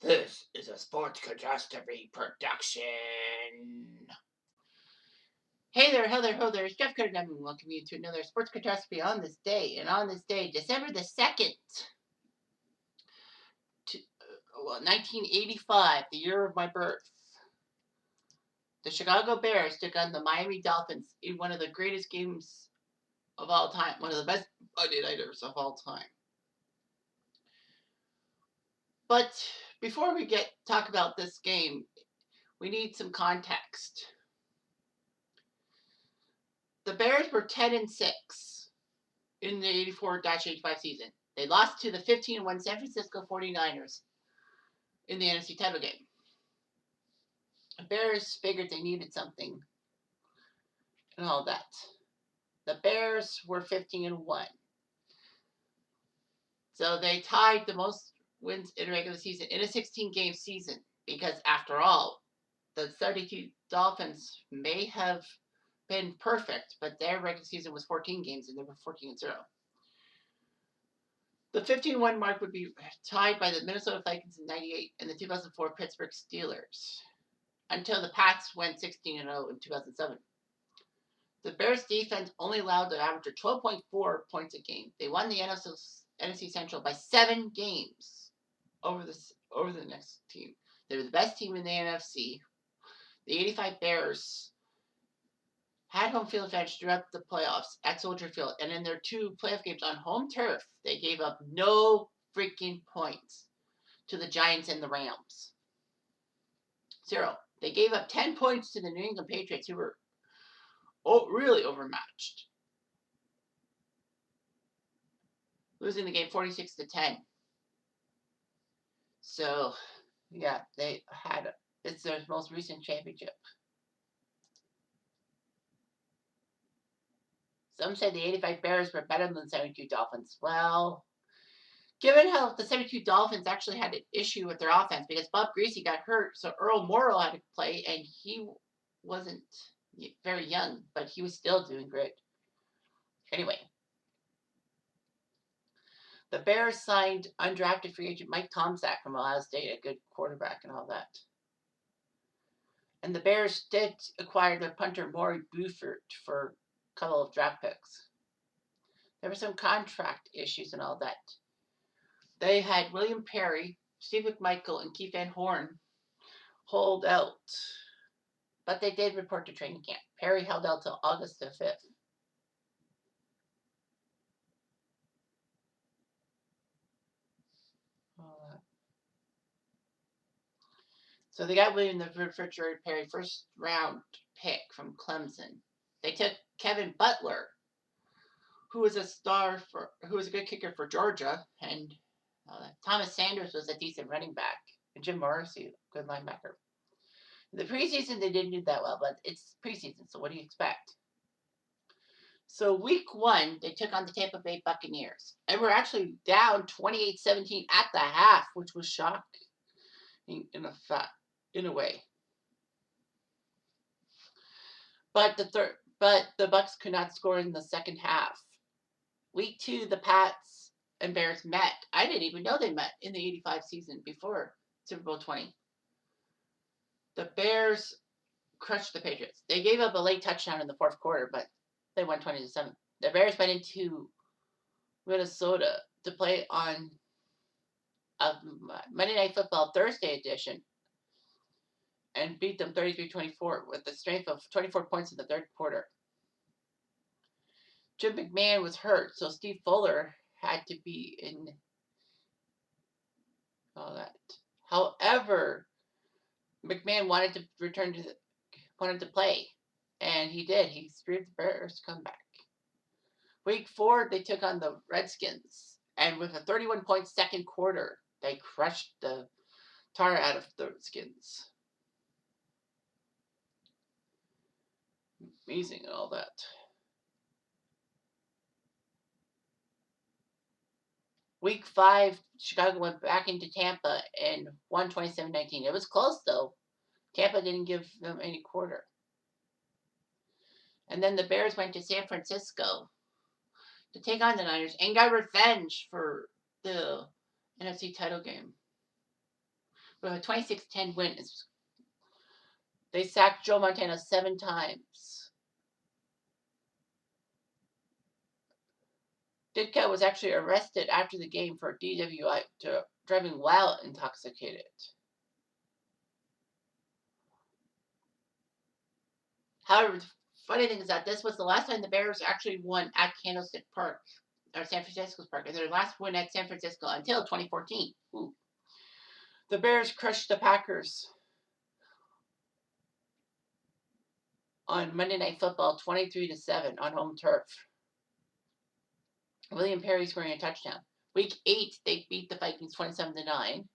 This is a sports catastrophe production. Hey there, hello there, ho there. It's Jeff Carter, and I welcome you to another sports catastrophe on this day. And on this day, December the 2nd, 1985, the year of my birth, the Chicago Bears took on the Miami Dolphins in one of the greatest games of all time, one of the best Monday nighters of all time. But before we talk about this game, we need some context. The Bears were 10-6 in the 84-85 season. They lost to the 15-1 San Francisco 49ers in the NFC title game. The Bears figured they needed something and all that. The Bears were 15-1. So they tied the most wins in a regular season in a 16-game season because, after all, the 32 Dolphins may have been perfect, but their regular season was 14 games and they were 14-0. The 15-1 mark would be tied by the Minnesota Vikings in 98 and the 2004 Pittsburgh Steelers until the Pats went 16-0 in 2007. The Bears defense only allowed an average of 12.4 points a game. They won the NFC Central by 7 games over the next team. They were the best team in the NFC. The 85 Bears had home field advantage throughout the playoffs at Soldier Field, and in their 2 playoff games on home turf, they gave up no freaking points to the Giants and the Rams. 0. They gave up 10 points to the New England Patriots, who were really overmatched, losing the game 46-10. So, yeah, it's their most recent championship. Some say the 85 Bears were better than the 72 Dolphins. Well, given how the 72 Dolphins actually had an issue with their offense because Bob Greasy got hurt, so Earl Morrall had to play, and he wasn't very young, but he was still doing great. Anyway, the Bears signed undrafted free agent Mike Tomczak from Ohio State, a good quarterback and all that. And the Bears did acquire their punter Maury Buford for a couple of draft picks. There were some contract issues and all that. They had William Perry, Steve McMichael, and Keith Van Horn hold out. But they did report to training camp. Perry held out till August the 5th. So they got William the Refrigerator Perry, first round pick from Clemson. They took Kevin Butler, who was a good kicker for Georgia, and Thomas Sanders was a decent running back, and Jim Morrissey, good linebacker. In the preseason, they didn't do that well, but it's preseason, so what do you expect? So week 1, they took on the Tampa Bay Buccaneers, and were actually down 28-17 at the half, which was shocking in a way. But the Bucs could not score in the second half. Week 2, the Pats and Bears met. I didn't even know they met in the 85 season before Super Bowl 20. The Bears crushed the Patriots. They gave up a late touchdown in the fourth quarter, but they won 20-7. The Bears went into Minnesota to play on Monday Night Football Thursday edition and beat them 33-24 with the strength of 24 points in the third quarter. Jim McMahon was hurt, so Steve Fuller had to be in all that. However, McMahon wanted to play, and he did. He screwed the Bears' comeback. Week 4, they took on the Redskins, and with a 31-point second quarter, they crushed the tar out of the Redskins. Amazing and all that. Week 5, Chicago went back into Tampa and won 27-19. It was close, though. Tampa didn't give them any quarter. And then the Bears went to San Francisco to take on the Niners and got revenge for the NFC title game. With a 26-10 win, they sacked Joe Montana 7 times. Ditka was actually arrested after the game for DWI, driving while intoxicated. However, the funny thing is that this was the last time the Bears actually won at Candlestick Park, or San Francisco's Park, and their last win at San Francisco until 2014. Ooh. The Bears crushed the Packers on Monday Night Football 23-7 on home turf. William Perry scoring a touchdown. Week 8, they beat the Vikings 27-9.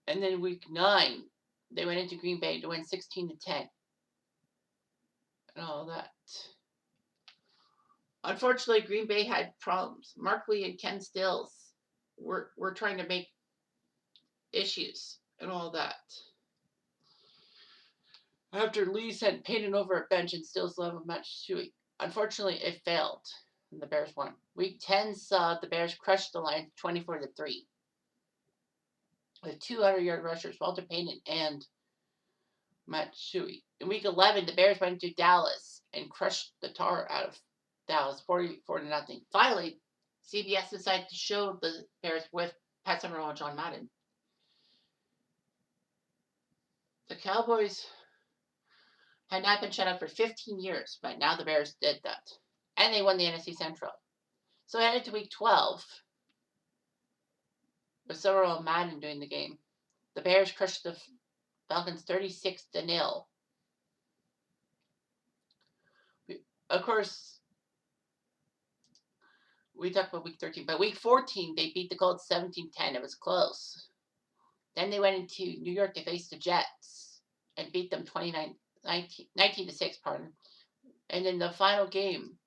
And then week 9, they went into Green Bay to win 16-10. And all that. Unfortunately, Green Bay had problems. Mark Lee and Ken Stills were trying to make issues and all that. After Lee sent Payton over a bench and Stills led a match to it. Unfortunately, it failed, and the Bears won. Week 10 saw the Bears crush the Lions 24-3 with 200-yard rushers, Walter Payton and Matt Shuey. In week 11, the Bears went to Dallas and crushed the tar out of Dallas 44-0. Finally, CBS decided to show the Bears with Pat Summerall and John Madden. The Cowboys had not been shut out for 15 years, but now the Bears did that. And they won the NFC Central. So headed to week 12, with Summerall and Madden doing the game. The Bears crushed the Falcons 36-0. Of course, we talked about week 13, but week 14, they beat the Colts 17-10. It was close. Then they went into New York to face the Jets and beat them 19-6, pardon. And then the final game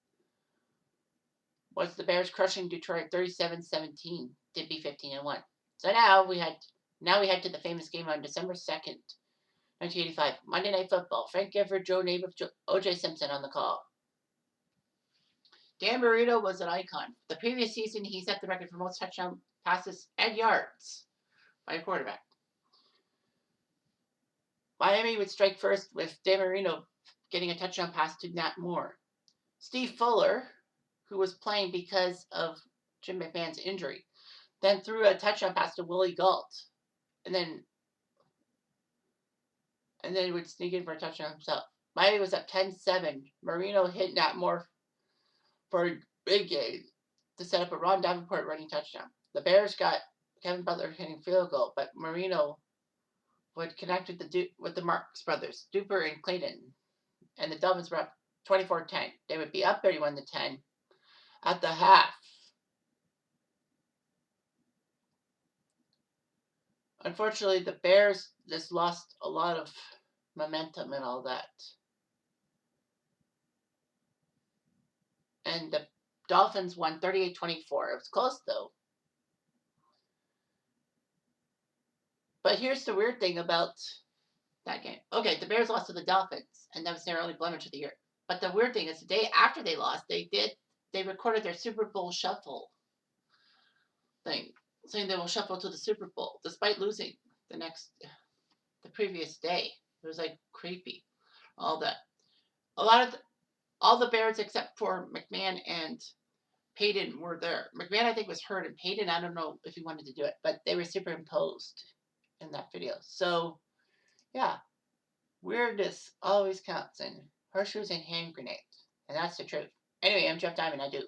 was the Bears crushing Detroit 37-17 to be 15-1. So now we head to the famous game on December 2nd, 1985. Monday Night Football. Frank Gifford, Joe Namath, O.J. Simpson on the call. Dan Marino was an icon. The previous season, he set the record for most touchdown passes and yards by a quarterback. Miami would strike first with Dan Marino getting a touchdown pass to Nat Moore. Steve Fuller, who was playing because of Jim McMahon's injury, then threw a touchdown pass to Willie Gault, and then would sneak in for a touchdown himself. Miami was up 10-7. Marino hit Nat Moore for a big game to set up a Ron Davenport running touchdown. The Bears got Kevin Butler hitting field goal, but Marino would connect with the Marks brothers, Duper and Clayton, and the Dolphins were up 24-10. They would be up 31-10 at the half. Unfortunately, the Bears just lost a lot of momentum and all that. And the Dolphins won 38-24. It was close, though. But here's the weird thing about that game. Okay, the Bears lost to the Dolphins, and that was their only blemish of the year. But the weird thing is, the day after they lost, they recorded their Super Bowl shuffle thing, saying they will shuffle to the Super Bowl, despite losing the previous day. It was like creepy, all that. All the Bears except for McMahon and Payton were there. McMahon, I think, was hurt, and Payton, I don't know if he wanted to do it, but they were superimposed in that video. So, yeah, weirdness always counts, and horseshoes and hand grenades, and that's the truth. Anyway, I'm Jeff Diamond. I do.